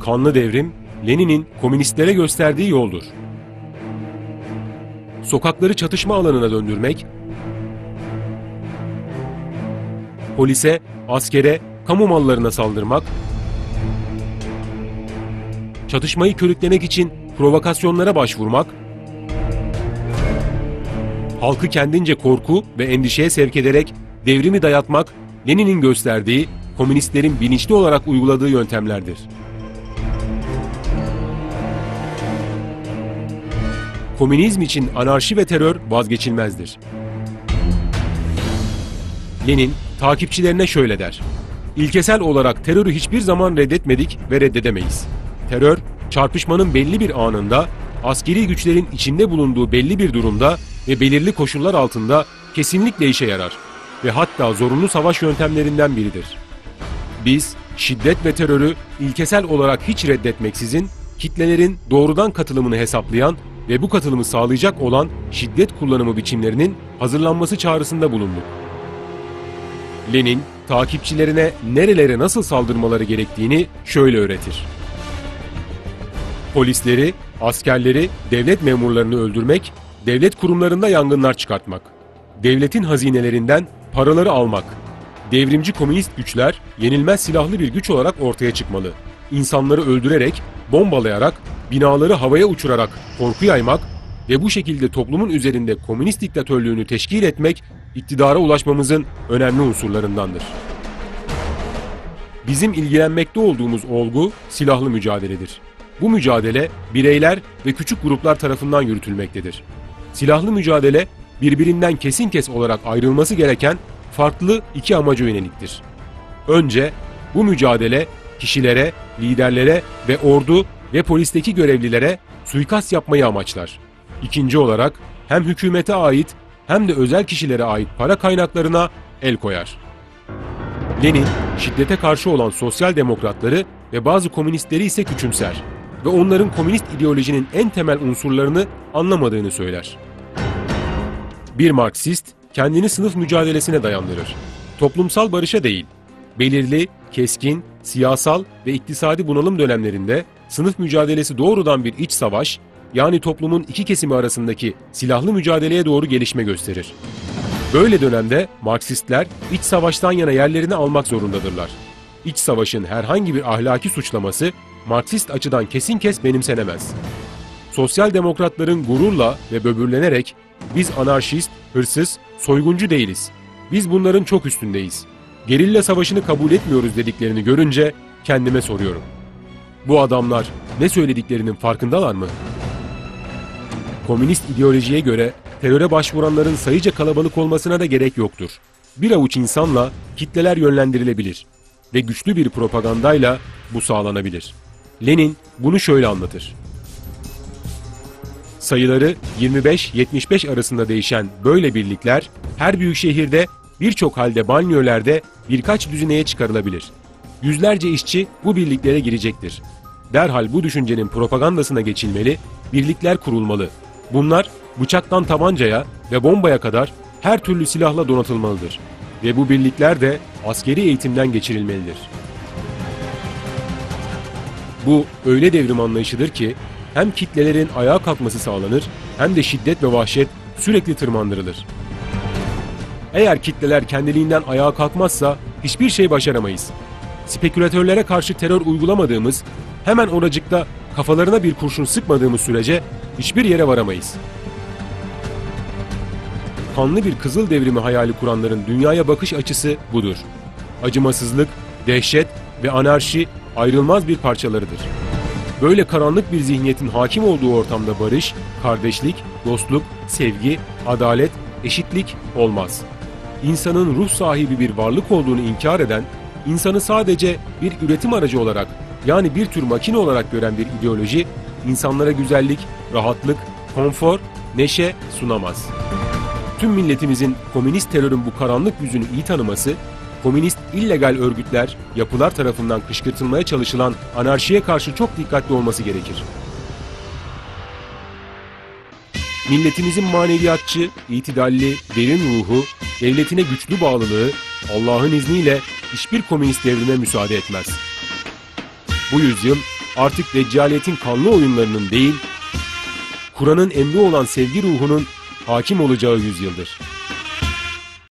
Kanlı devrim, Lenin'in komünistlere gösterdiği yoldur. Sokakları çatışma alanına döndürmek, polise, askere, kamu mallarına saldırmak, çatışmayı körüklemek için provokasyonlara başvurmak, halkı kendince korku ve endişeye sevk ederek devrimi dayatmak, Lenin'in gösterdiği, komünistlerin bilinçli olarak uyguladığı yöntemlerdir. Komünizm için anarşi ve terör vazgeçilmezdir. Lenin, takipçilerine şöyle der: İlkesel olarak terörü hiçbir zaman reddetmedik ve reddedemeyiz. Terör, çarpışmanın belli bir anında, askeri güçlerin içinde bulunduğu belli bir durumda ve belirli koşullar altında kesinlikle işe yarar ve hatta zorunlu savaş yöntemlerinden biridir. Biz, şiddet ve terörü ilkesel olarak hiç reddetmeksizin, kitlelerin doğrudan katılımını hesaplayan ve bu katılımı sağlayacak olan şiddet kullanımı biçimlerinin hazırlanması çağrısında bulunduk. Lenin, takipçilerine nerelere nasıl saldırmaları gerektiğini şöyle öğretir: Polisleri, askerleri, devlet memurlarını öldürmek, devlet kurumlarında yangınlar çıkartmak, devletin hazinelerinden paraları almak, devrimci komünist güçler yenilmez silahlı bir güç olarak ortaya çıkmalı. İnsanları öldürerek, bombalayarak, binaları havaya uçurarak korku yaymak ve bu şekilde toplumun üzerinde komünist diktatörlüğünü teşkil etmek, iktidara ulaşmamızın önemli unsurlarındandır. Bizim ilgilenmekte olduğumuz olgu silahlı mücadeledir. Bu mücadele bireyler ve küçük gruplar tarafından yürütülmektedir. Silahlı mücadele birbirinden kesin olarak ayrılması gereken farklı iki amaca yöneliktir. Önce bu mücadele kişilere, liderlere ve ordu ve polisteki görevlilere suikast yapmayı amaçlar. İkinci olarak hem hükümete ait hem de özel kişilere ait para kaynaklarına el koyar. Lenin, şiddete karşı olan sosyal demokratları ve bazı komünistleri ise küçümser ve onların komünist ideolojinin en temel unsurlarını anlamadığını söyler. Bir Marksist, kendini sınıf mücadelesine dayandırır. Toplumsal barışa değil, belirli, keskin, siyasal ve iktisadi bunalım dönemlerinde sınıf mücadelesi doğrudan bir iç savaş, yani toplumun iki kesimi arasındaki silahlı mücadeleye doğru gelişme gösterir. Böyle dönemde Marksistler iç savaştan yana yerlerini almak zorundadırlar. İç savaşın herhangi bir ahlaki suçlaması Marksist açıdan kesin benimsenemez. Sosyal demokratların gururla ve böbürlenerek biz anarşist, hırsız, soyguncu değiliz. Biz bunların çok üstündeyiz. Gerilla savaşını kabul etmiyoruz dediklerini görünce kendime soruyorum. Bu adamlar ne söylediklerinin farkındalar mı? Komünist ideolojiye göre teröre başvuranların sayıca kalabalık olmasına da gerek yoktur. Bir avuç insanla kitleler yönlendirilebilir ve güçlü bir propagandayla bu sağlanabilir. Lenin bunu şöyle anlatır: Sayıları 25-75 arasında değişen böyle birlikler her büyük şehirde, birçok halde banliyölerde birkaç düzineye çıkarılabilir. Yüzlerce işçi bu birliklere girecektir. Derhal bu düşüncenin propagandasına geçilmeli, birlikler kurulmalı. Bunlar bıçaktan tabancaya ve bombaya kadar her türlü silahla donatılmalıdır. Ve bu birlikler de askeri eğitimden geçirilmelidir. Bu öyle devrim anlayışıdır ki hem kitlelerin ayağa kalkması sağlanır hem de şiddet ve vahşet sürekli tırmandırılır. Eğer kitleler kendiliğinden ayağa kalkmazsa hiçbir şey başaramayız. Spekülatörlere karşı terör uygulamadığımız, hemen oracıkta kafalarına bir kurşun sıkmadığımız sürece hiçbir yere varamayız. Kanlı bir kızıl devrimi hayali kuranların dünyaya bakış açısı budur. Acımasızlık, dehşet ve anarşi ayrılmaz bir parçalarıdır. Böyle karanlık bir zihniyetin hakim olduğu ortamda barış, kardeşlik, dostluk, sevgi, adalet, eşitlik olmaz. İnsanın ruh sahibi bir varlık olduğunu inkar eden, insanı sadece bir üretim aracı olarak, yani bir tür makine olarak gören bir ideoloji, insanlara güzellik, rahatlık, konfor, neşe sunamaz. Tüm milletimizin komünist terörün bu karanlık yüzünü iyi tanıması, komünist illegal örgütler, yapılar tarafından kışkırtılmaya çalışılan anarşiye karşı çok dikkatli olması gerekir. Milletimizin maneviyatçı, itidalli, derin ruhu, devletine güçlü bağlılığı, Allah'ın izniyle hiçbir komünist devrime müsaade etmez. Bu yüzyıl artık deccaliyetin kanlı oyunlarının değil, Kur'an'ın emri olan sevgi ruhunun hakim olacağı yüzyıldır.